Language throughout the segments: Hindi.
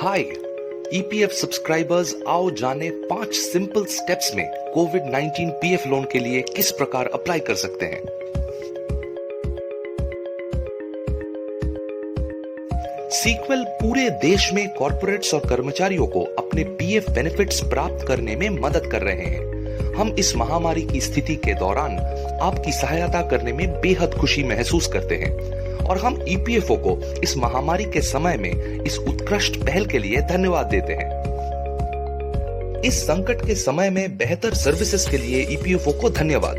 हाय ईपीएफ सब्सक्राइबर्स, आओ जाने 5 सिंपल स्टेप्स में कोविड-19 पीएफ लोन के लिए किस प्रकार अप्लाई कर सकते हैं। सीक्वेल पूरे देश में कॉर्पोरेट्स और कर्मचारियों को अपने पीएफ बेनिफिट्स प्राप्त करने में मदद कर रहे हैं। हम इस महामारी की स्थिति के दौरान आपकी सहायता करने में बेहद खुशी महसूस करते हैं और हम ईपीएफओ को इस महामारी के समय में इस उत्कृष्ट पहल के लिए धन्यवाद देते हैं। इस संकट के समय में बेहतर सर्विसेज के लिए ईपीएफओ को धन्यवाद।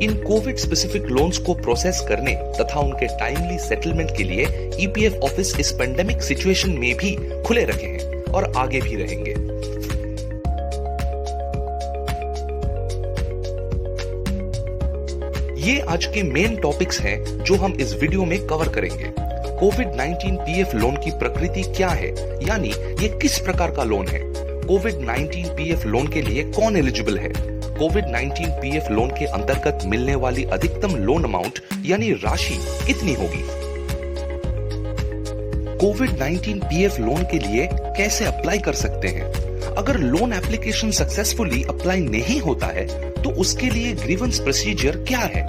इन कोविड स्पेसिफिक लोन्स को प्रोसेस करने तथा उनके टाइमली सेटलमेंट के लिए ईपीएफ ऑफिस इस पेंडेमिक सिचुएशन में भी खुले रखे हैं और आगे भी रहेंगे। ये आज के मेन टॉपिक्स हैं जो हम इस वीडियो में कवर करेंगे। कोविड-19 पीएफ लोन की प्रकृति क्या है, यानी ये किस प्रकार का लोन है। कोविड-19 पीएफ लोन के लिए कौन एलिजिबल है। कोविड-19 पीएफ लोन के अंतर्गत मिलने वाली अधिकतम लोन अमाउंट यानी राशि कितनी होगी। कोविड-19 पीएफ लोन के लिए कैसे अप्लाई कर सकते हैं। अगर लोन एप्लीकेशन सक्सेसफुली अप्लाई नहीं होता है तो उसके लिए ग्रीवेंस प्रोसीजर क्या है।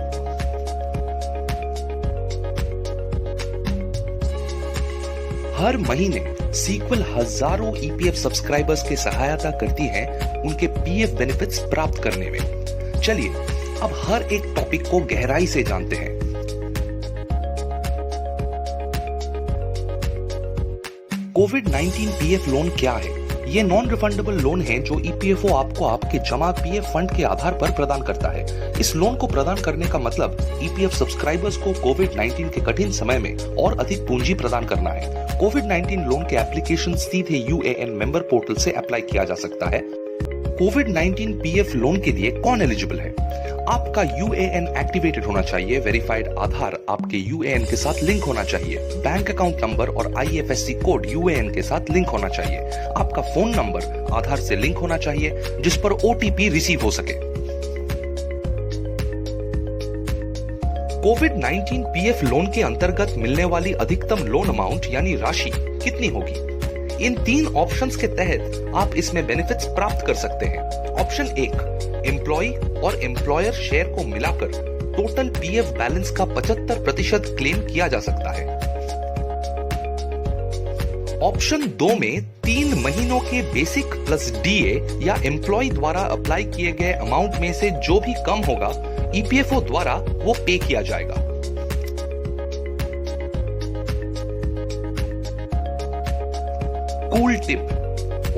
हर महीने सीक्वेल हजारों ईपीएफ सब्सक्राइबर्स की सहायता करती है उनके पीएफ बेनिफिट्स प्राप्त करने में। चलिए अब हर एक टॉपिक को गहराई से जानते हैं। कोविड-19 पीएफ लोन क्या है। ये नॉन रिफंडेबल लोन है जो ईपीएफओ आपको आपके जमा पीएफ फंड के आधार पर प्रदान करता है। इस लोन को प्रदान करने का मतलब ईपीएफ सब्सक्राइबर्स को कोविड-19 के कठिन समय में और अधिक पूंजी प्रदान करना है। कोविड-19 लोन के एप्लीकेशन सीधे यूएएन मेंबर पोर्टल से अप्लाई किया जा सकता है। कोविड-19 पीएफ लोन के लिए कौन एलिजिबल है। आपका यूएएन एक्टिवेटेड होना चाहिए, वेरीफाइड आधार आपके यूएएन के साथ लिंक होना चाहिए, बैंक अकाउंट नंबर और आईएफएससी कोड यूएएन के साथ लिंक होना चाहिए, आपका फोन नंबर आधार से लिंक होना चाहिए जिस पर ओटीपी रिसीव हो सके। कोविड-19 पीएफ लोन के अंतर्गत मिलने वाली अधिकतम लोन अमाउंट यानी राशि कितनी होगी। इन 3 ऑप्शंस के तहत आप इसमें बेनिफिट्स प्राप्त कर सकते हैं। ऑप्शन 1, एम्प्लॉय और एम्प्लॉयर शेयर को मिलाकर टोटल पीएफ बैलेंस का 75% क्लेम किया जा सकता है। ऑप्शन 2 में 3 महीनों के बेसिक प्लस डीए या एम्प्लॉय द्वारा अप्लाई किए गए अमाउंट में से जो भी कम होगा ईपीएफओ द्वारा वो पे किया जाएगा। Cool tip,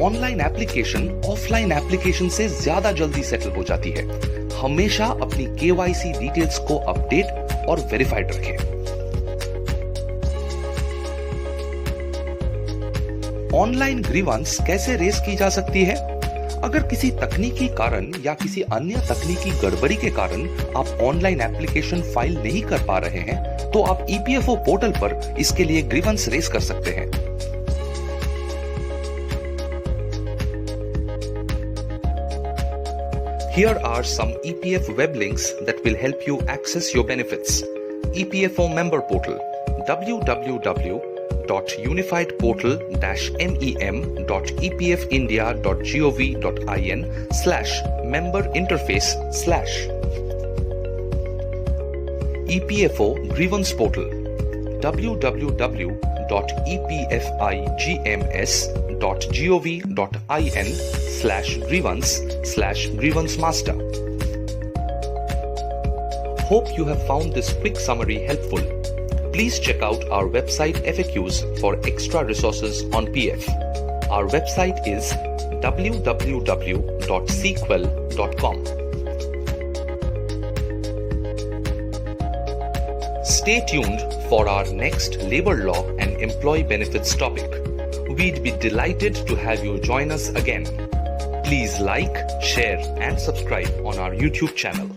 online application offline application से ज्यादा जल्दी सेटल हो जाती है। हमेशा अपनी केवाईसी डिटेल्स को अपडेट और वेरीफाइड रखें। ऑनलाइन ग्रीवेंस कैसे रेज की जा सकती है। अगर किसी तकनीकी कारण या किसी अन्य तकनीकी गड़बड़ी के कारण आप ऑनलाइन एप्लीकेशन फाइल नहीं कर पा रहे हैं तो आप ईपीएफओ पोर्टल पर इसके लिए ग्रीवेंस रेज कर सकते हैं। Here are some EPF web links that will help you access your benefits. EPFO member portal www.unifiedportal-mem.epifindia.gov.in/member-interface/ EPFO grievance portal www.epfigms.gov.in/grievance/grievance-master. Hope you have found this quick summary helpful. Please check out our website FAQs for extra resources on PF. Our website is www.sequel.com. Stay tuned for our next labor law and employee benefits topic. We'd be delighted to have you join us again. Please like, share, and subscribe on our YouTube channel.